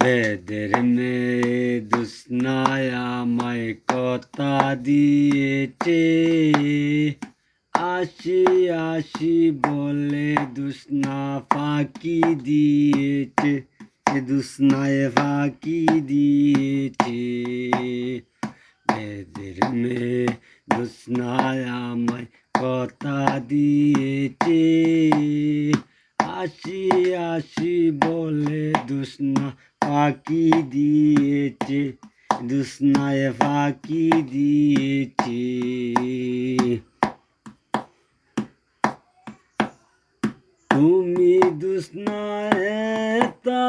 বেদের মেয়ে দুস্নায় আমায় কথা দিয়েছে, আসি আসি বলে দুস্না ফাঁকি দিয়েছে, দুস্নায় ফাঁকি দিয়েছে। বেদের মেয়ে দুস্নায় আমায় কথা দিয়েছে, আসি আসি বলে দুস্না ফাঁকি দিয়েছে, দুস্নায় ফাঁকি দিয়েছে। তুমি দুস্নায় তা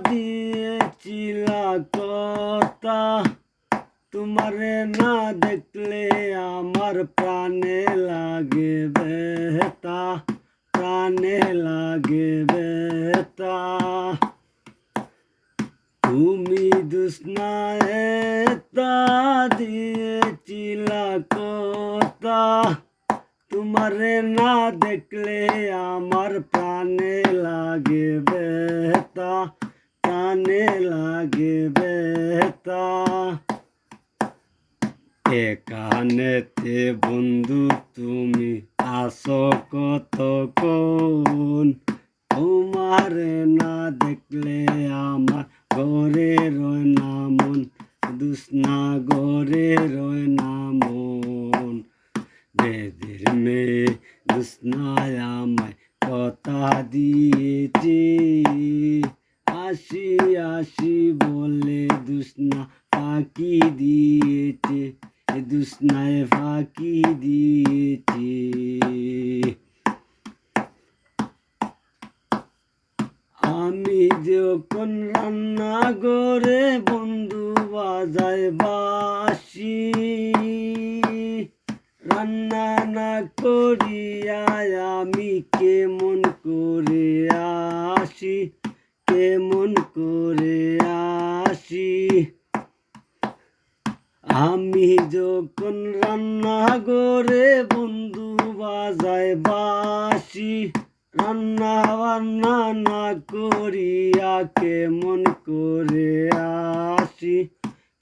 দিয়েছিলা কথা, তোমারে না দেখলে আমার প্রাণে লাগে ব্যথা, প্রাণে লাগে ব্যথা। তুমি দুস্নায় তা দিয়েছিলা কথা, তোমারে না দেখলে আমার প্রাণে লাগে ব্যথা, প্রাণে লাগে ব্যথা। এখানেতে বন্ধু তুমি আসো কতক্ষণ, তোমারে না দেখলে আমার ঘরে রয় না মন, দুস্না ঘরে রয় না মন। বেদের মেয়ে দুস্নায় আমায় কথা দিয়েছে, আসি আসি বলে দুস্না ফাঁকি দিয়েছে, দুস্নায় ফাঁকি দিয়েছে। আমি যখন রান্না করে বন্ধু বাজায় বাঁশি, রান্না না করিয়া আমি কেমন করে আসি, কেমন করে আসি। আমি যখন রান্না করে বন্ধু বাজায় বাঁশি, রান্না বান্না না করিয়া কেমন করে আসি,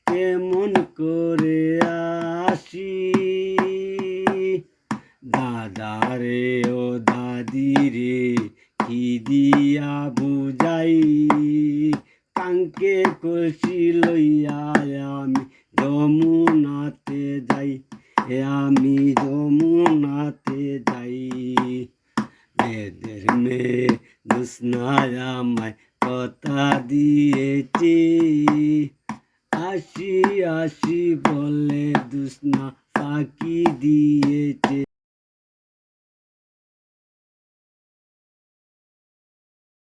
কেমন করে আসি। দাদা রে ও দাদি রে কি দিয়া বুঝাই, কাঙ্কে কলসি লইয়া আমি যমুনাতে যাই, আমি যমুনাতে যাই। বেদের মেয়ে দুস্নায় আমায় কথা দিয়েছে, আসি আসি বলে দুস্না ফাঁকি দিয়েছে,